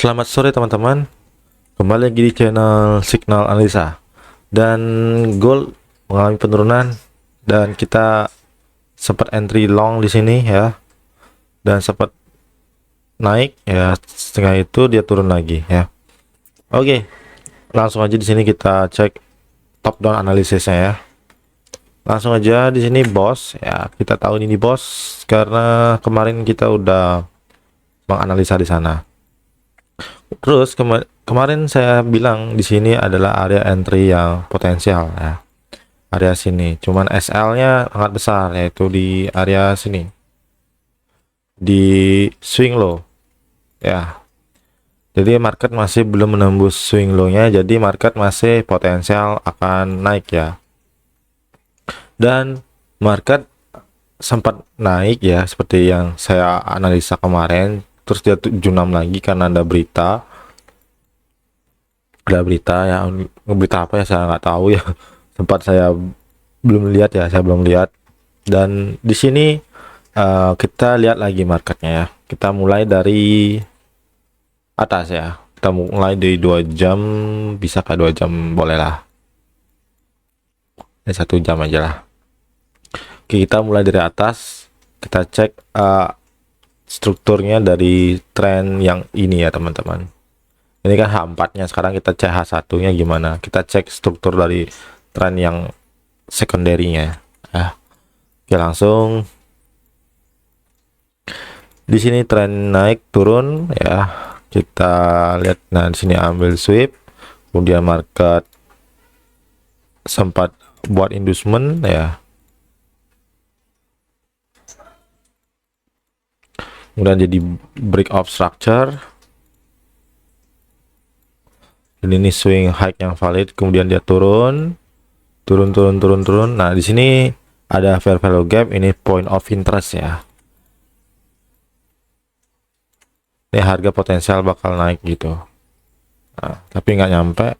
Selamat sore teman-teman, kembali lagi di channel Signal Analisa. Dan gold mengalami penurunan dan kita sempat entry long di sini ya, dan sempat naik ya, setengah itu dia turun lagi ya. Oke, langsung aja di sini kita cek top down analisisnya ya. Langsung aja di sini bos ya, kita tahu ini bos karena kemarin kita udah menganalisa di sana. Terus kemarin saya bilang di sini adalah area entry yang potensial ya. Area sini, cuman SL-nya sangat besar yaitu di area sini. Di swing low ya. Jadi market masih belum menembus swing low-nya, jadi market masih potensial akan naik ya. Dan market sempat naik ya seperti yang saya analisa kemarin, terus dia 76 lagi karena ada berita ya, berita apa ya saya nggak tahu ya. Sempat saya belum lihat ya, saya belum lihat. Dan di sini kita lihat lagi marketnya ya, kita mulai dari atas ya, kita mulai dari 2 jam, bisa ke 2 jam boleh lah, 1 jam aja lah. Oke, kita mulai dari atas, kita cek strukturnya dari tren yang ini ya teman-teman. Ini kan H4 nya, sekarang kita cek H1 nya gimana, kita cek struktur dari tren yang secondary-nya ya. Oke, langsung di sini tren naik turun ya, kita lihat. Nah, di sini ambil sweep, kemudian market sempat buat inducement ya, kemudian jadi break of structure, dan ini swing high yang valid, kemudian dia turun. Nah, di sini ada fair value gap, ini point of interest ya. Ini harga potensial bakal naik gitu. Nah, tapi nggak nyampe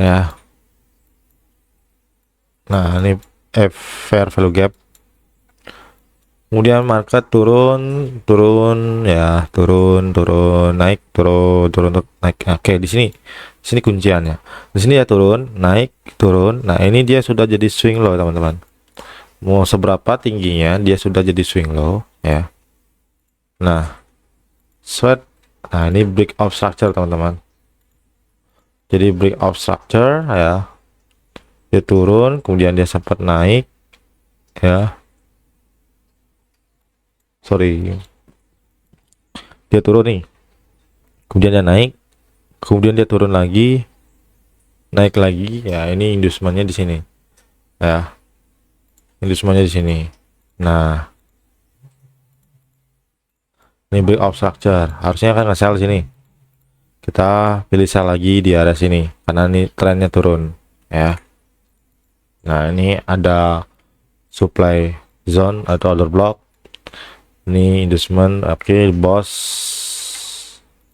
ya. Nah, ini fair value gap. Kemudian market turun ya, turun naik, turun naik. Oke, di sini kunciannya. Di sini ya turun naik, turun. Nah, ini dia sudah jadi swing low teman-teman. Mau seberapa tingginya dia sudah jadi swing low ya. Nah, sweat. Nah, ini break of structure teman-teman. Jadi break of structure ya, dia turun, kemudian dia sempat naik ya. Sorry, dia turun nih, kemudian dia naik, kemudian dia turun lagi, naik lagi ya. Ini inducementnya di sini ya, inducementnya di sini. Nah, ini break of structure, harusnya kan nge-sell sini, kita pilih sell lagi di area sini karena ini trennya turun ya. Nah, ini ada supply zone atau order block, ini inducement. Oke, bos,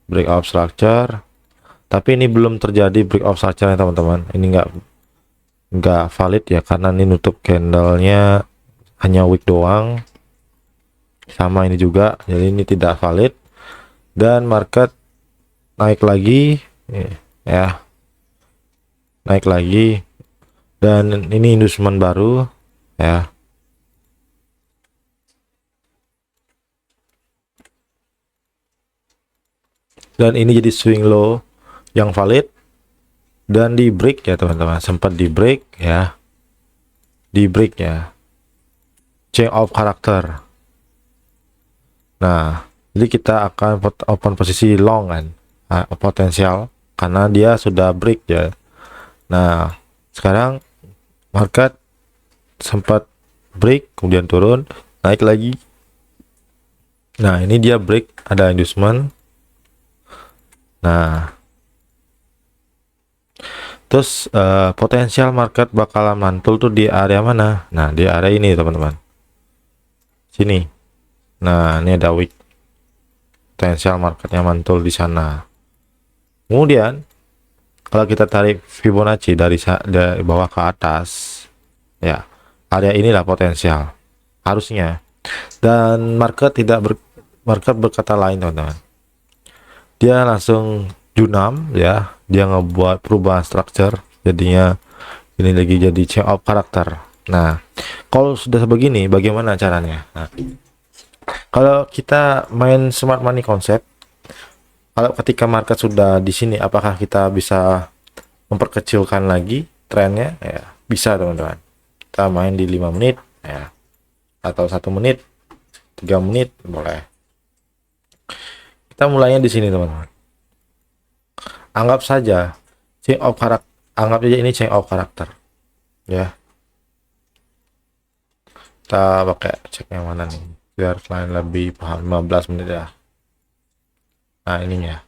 break of structure, tapi ini belum terjadi break of structure ya teman-teman. Ini nggak valid ya, karena ini nutup candlenya hanya wick doang, sama ini juga, jadi ini tidak valid. Dan market naik lagi ya, naik lagi, dan ini inducement baru ya. Dan ini jadi swing low yang valid dan di break ya teman-teman, sempat di break ya, di break ya, change of character. Nah, jadi kita akan open posisi long kan, potensial, karena dia sudah break ya. Nah, sekarang market sempat break, kemudian turun, naik lagi. Nah, ini dia break, ada inducement. Nah, terus potensial market bakalan mantul tuh di area mana? Nah, di area ini teman-teman, sini. Nah, ini ada wick, potensial marketnya mantul di sana. Kemudian kalau kita tarik Fibonacci dari bawah ke atas ya, area inilah potensial harusnya. Dan market berkata lain teman-teman, dia langsung junam ya, dia ngebuat perubahan structure, jadinya ini lagi jadi change of karakter. Nah, kalau sudah begini bagaimana caranya? Nah, kalau kita main smart money concept, kalau ketika market sudah di sini, apakah kita bisa memperkecilkan lagi trennya? Ya, bisa teman-teman. Kita main di 5 menit ya, atau 1 menit, 3 menit boleh. Kita mulainya di sini teman-teman. Anggap saja change of karakter, anggap saja ini change of karakter ya. Kita pakai cek yang mana nih biar kalian lebih paham. 15 menit ya. Nah ininya,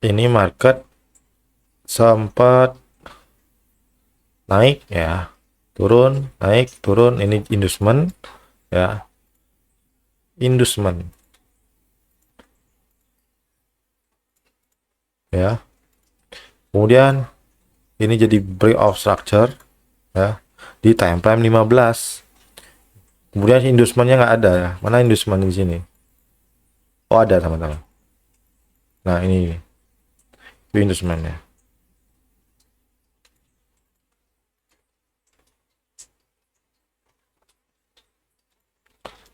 ini market sempat naik ya, turun, naik, turun. Ini inducement ya, inducement ya. Kemudian ini jadi break of structure ya di time frame 15. Kemudian inducementnya nggak ada ya. Mana inducement di sini? Oh ada teman-teman. Nah ini inducementnya.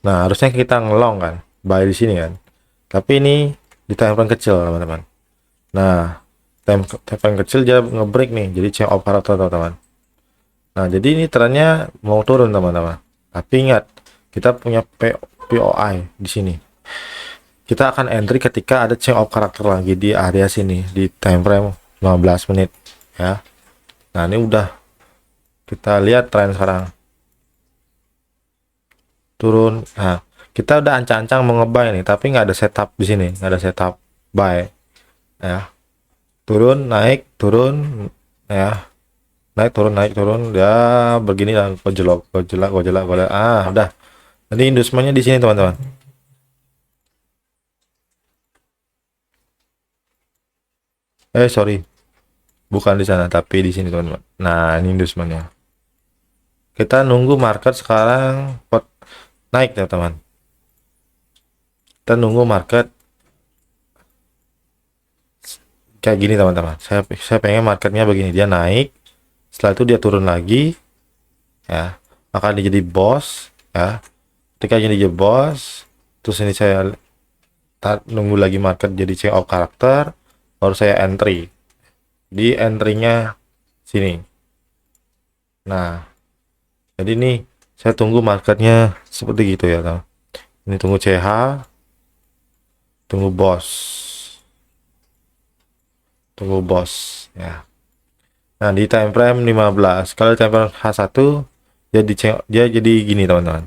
Nah harusnya kita ngelong kan, buy di sini kan. Tapi ini di time frame kecil teman-teman. Nah time frame kecil dia ngebreak nih, jadi change of karakter teman-teman. Nah jadi ini trennya mau turun teman-teman. Tapi ingat kita punya POI di sini. Kita akan entry ketika ada change of karakter lagi di area sini di time frame 15 menit ya. Nah ini udah kita lihat tren sekarang turun. Nah kita udah ancang-ancang mau nge-buy nih, tapi nggak ada setup di sini, nggak ada setup buy ya. Turun naik turun ya, naik turun ya, begini lah, gojlok udah. Jadi inducementnya di sini teman-teman. Sorry, bukan di sana tapi di sini teman-teman. Nah ini inducementnya. Kita nunggu market sekarang pot naik ya teman. Kita nunggu market kayak gini teman-teman. Saya pengen marketnya begini, dia naik, setelah itu dia turun lagi ya, maka dia jadi boss ya. Ketika jadi boss, terus ini saya nunggu lagi market jadi change of karakter, baru saya entry di entry-nya sini. Nah jadi nih saya tunggu marketnya seperti gitu ya teman. Ini tunggu CH, tunggu boss ya. Nah di time frame 15, kalau time frame H1 dia jadi gini teman-teman.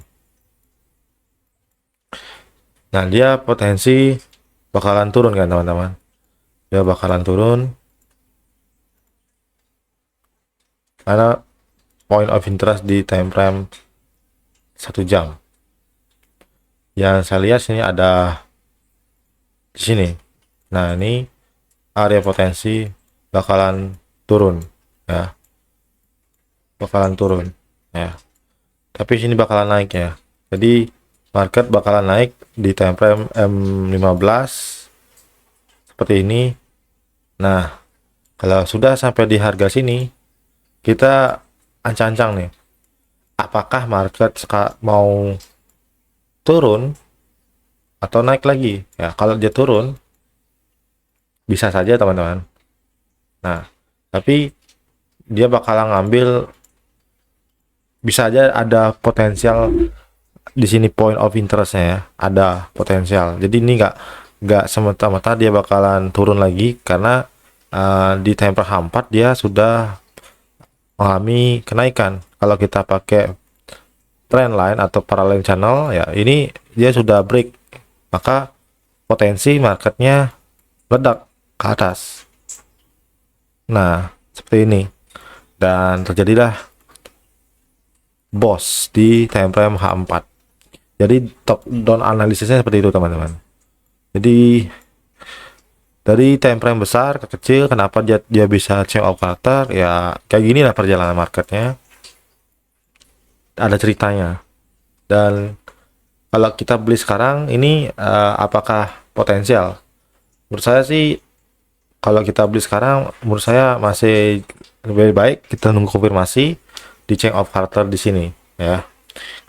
Nah dia potensi bakalan turun kan teman-teman, dia bakalan turun karena point of interest di time frame 1 jam. Yang saya lihat sini ada di sini. Nah ini area potensi bakalan turun ya, bakalan turun ya, tapi sini bakalan naik ya. Jadi market bakalan naik di time frame M15 seperti ini. Nah kalau sudah sampai di harga sini, kita ancang-ancang nih, apakah market mau turun atau naik lagi ya. Kalau dia turun bisa saja teman-teman. Nah tapi dia bakalan ngambil, bisa aja ada potensial di sini point of interestnya ya, ada potensial. Jadi ini nggak semata-mata dia bakalan turun lagi, karena di temper H4 dia sudah mengalami kenaikan. Kalau kita pakai trend line atau parallel channel ya, ini dia sudah break, maka potensi marketnya ledak ke atas. Nah seperti ini, dan terjadilah boss di time frame H4. Jadi top down analisisnya seperti itu teman-teman. Jadi dari time frame besar ke kecil, kenapa dia bisa change of karakter ya, kayak gini lah perjalanan marketnya, ada ceritanya. Dan kalau kita beli sekarang ini apakah potensial? Menurut saya sih kalau kita beli sekarang, menurut saya masih lebih baik kita nunggu konfirmasi di change of charter di sini ya.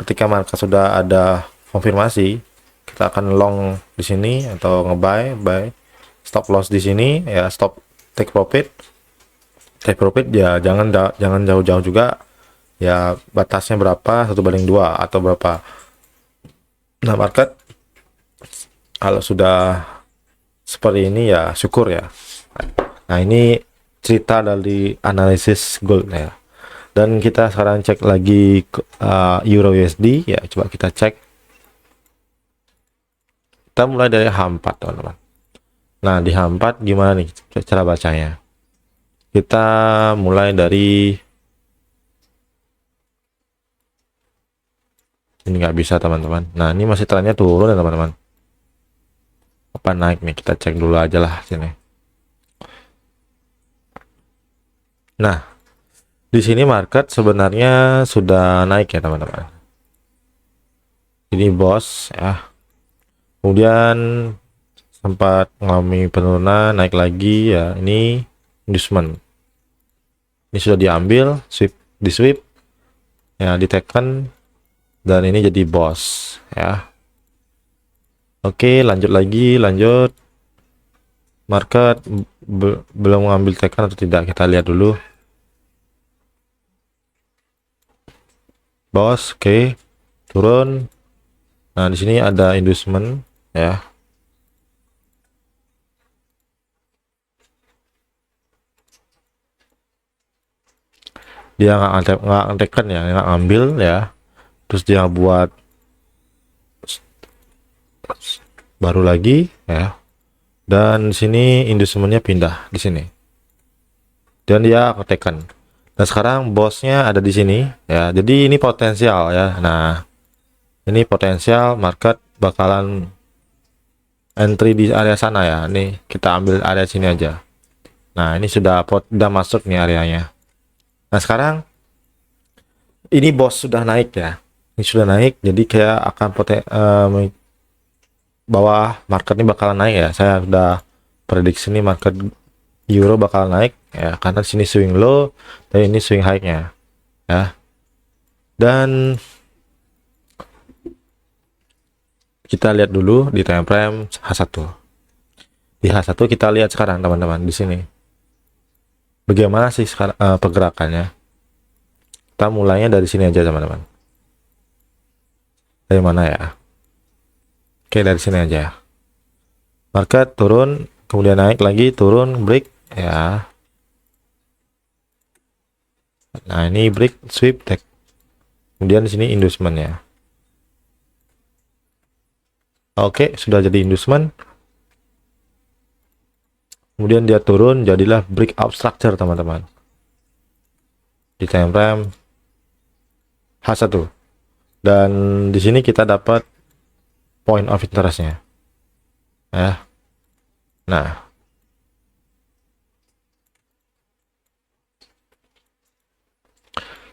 Ketika market sudah ada konfirmasi, kita akan long di sini atau buy, stop loss di sini ya, stop take profit. Take profit ya jangan jauh-jauh juga ya, batasnya berapa, 1/2 atau berapa. Nah, market kalau sudah seperti ini ya syukur ya. Nah, ini cerita dari analisis gold ya. Dan kita sekarang cek lagi Euro USD ya, coba kita cek. Kita mulai dari H4 teman-teman. Nah, di H4 gimana nih cara bacanya? Kita mulai dari ini, nggak bisa teman-teman. Nah, ini masih trennya turun ya teman-teman. Apa naik nih? Kita cek dulu aja lah sini. Nah, di sini market sebenarnya sudah naik ya teman-teman. Ini bos ya. Kemudian sempat mengalami penurunan, naik lagi ya. Ini inducement. Ini sudah diambil, di sweep ya, ditekan, dan ini jadi bos ya. Oke, lanjut lagi, lanjut. Market belum mengambil tekan atau tidak, kita lihat dulu. Bos, oke, turun. Nah, di sini ada inducement ya. Dia nggak tekan ya, nggak ambil ya. Terus dia buat baru lagi ya. Dan di sini inducementnya pindah di sini. Dan dia tekan. Nah, sekarang bosnya ada di sini ya. Jadi ini potensial ya. Nah, ini potensial market bakalan entry di area sana ya. Nih, kita ambil area sini aja. Nah, ini sudah masuk nih areanya. Nah, sekarang ini bos sudah naik ya. Ini sudah naik, jadi kayak akan bawah market ini bakalan naik ya. Saya sudah prediksi nih market euro bakal naik ya, karena sini swing low dan ini swing high-nya ya. Dan kita lihat dulu di time frame H1. Di H1 kita lihat sekarang teman-teman di sini. Bagaimana sih sekarang pergerakannya? Kita mulainya dari sini aja teman-teman. Dari mana ya? Oke, dari sini aja. Market turun, kemudian naik lagi, turun, break ya. Nah, ini break, sweep, take. Kemudian di sini inducement ya. Oke, sudah jadi inducement. Kemudian dia turun, jadilah breakout structure teman-teman. Di time frame H1. Dan di sini kita dapat point of interestnya ya. Nah,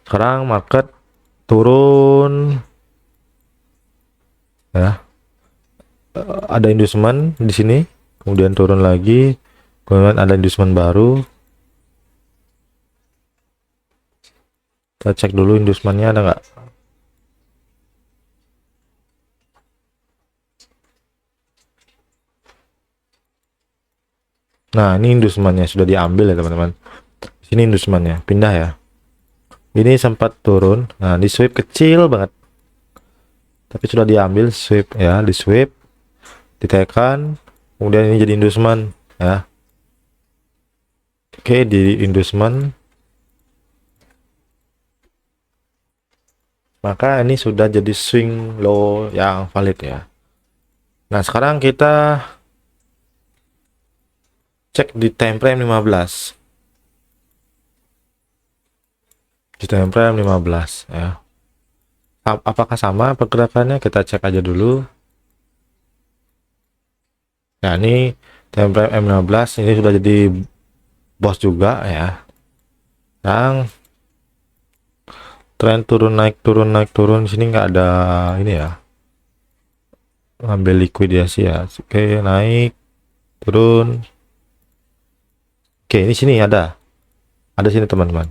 sekarang market turun ya. Ada inducement di sini, kemudian turun lagi, kemudian ada inducement baru. Kita cek dulu inducementnya ada nggak. Nah, ini inducementnya sudah diambil ya teman-teman. Sini inducementnya pindah ya. Ini sempat turun. Nah, di sweep kecil banget, tapi sudah diambil sweep ya, di sweep, ditekan, kemudian ini jadi inducement ya. Oke, di inducement, maka ini sudah jadi swing low yang valid ya. Nah, sekarang kita cek di time frame 15. Di time frame 15 ya. Apakah sama pergerakannya? Kita cek aja dulu. Nah, ini time frame M15 ini sudah jadi bos juga ya. Yang tren turun naik turun sini nggak ada ini ya, ngambil likuidasi ya. Oke, naik turun. Oke, ini sini ada sini teman-teman.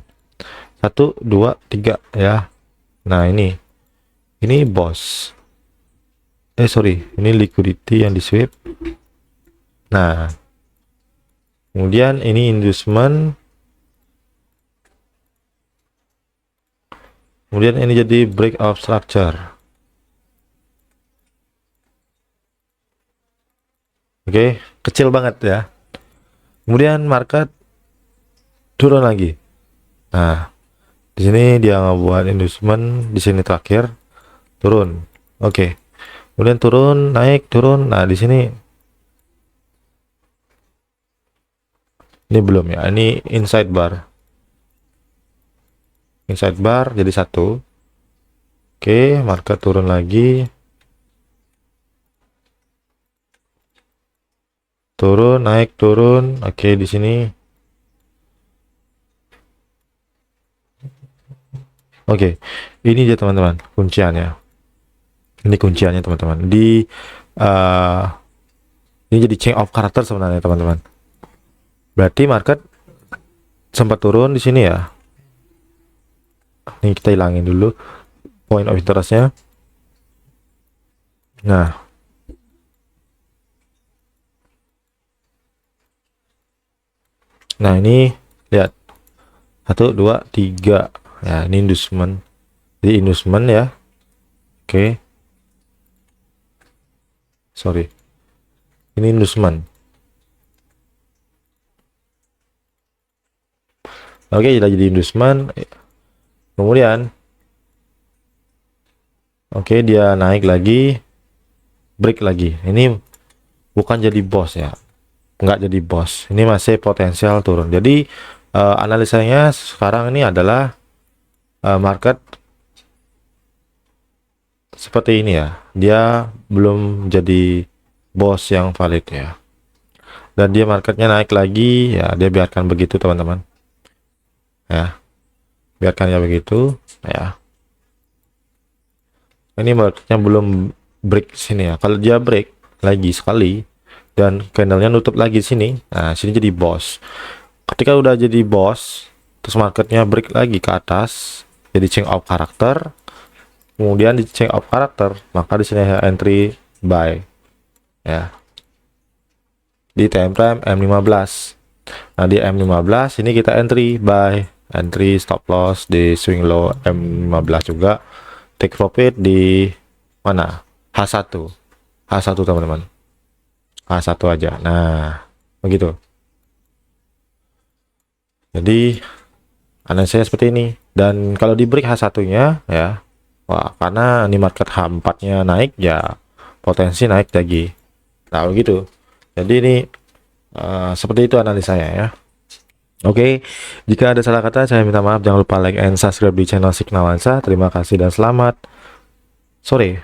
1 2 3 ya. Nah, ini boss. Sorry, ini liquidity yang di sweep. Nah, kemudian ini inducement, kemudian ini jadi break of structure. Oke, kecil banget ya. Kemudian market turun lagi. Nah, di sini dia ngebuat inducement, di sini terakhir turun. Oke. Kemudian turun, naik, turun. Nah, di sini ini belum ya. Ini inside bar. Inside bar jadi 1. Oke, market turun lagi. Turun, naik, turun. Oke, di sini. Oke. Ini dia teman-teman, kunciannya. Ini kunciannya teman-teman. Ini jadi change of character sebenarnya teman-teman. Berarti market sempat turun di sini ya. Ini kita hilangin dulu point of interestnya. Nah, ini lihat 1 2 3 ya, ini inducement. Di inducement ya. Oke. Sorry. Ini inducement. Oke, jadi inducement. Kemudian oke, dia naik lagi, break lagi. Ini bukan jadi boss ya. Nggak jadi boss. Ini masih potensial turun. Jadi analisanya sekarang ini adalah market seperti ini ya, dia belum jadi boss yang valid ya, dan dia marketnya naik lagi ya, dia biarkan begitu teman-teman ya, biarkan ya begitu ya. Ini marketnya belum break sini ya. Kalau dia break lagi sekali dan candlenya nutup lagi sini, nah sini jadi boss. Ketika udah jadi boss terus marketnya break lagi ke atas, jadi change of character. Kemudian di change of character, maka di sini entry buy ya, di time frame M15. Nah, di M15 ini kita entry buy, entry stop loss di swing low M15 juga, take profit di mana, H1 teman-teman, H1 aja. Nah, begitu. Jadi analisanya seperti ini. Dan kalau di break H1 nya ya, wah, karena ini market H4 nya naik ya, potensi naik lagi. Nah, begitu. Jadi ini seperti itu analisanya ya. Oke, jika ada salah kata saya minta maaf. Jangan lupa like and subscribe di channel Signalansa. Terima kasih dan selamat sore.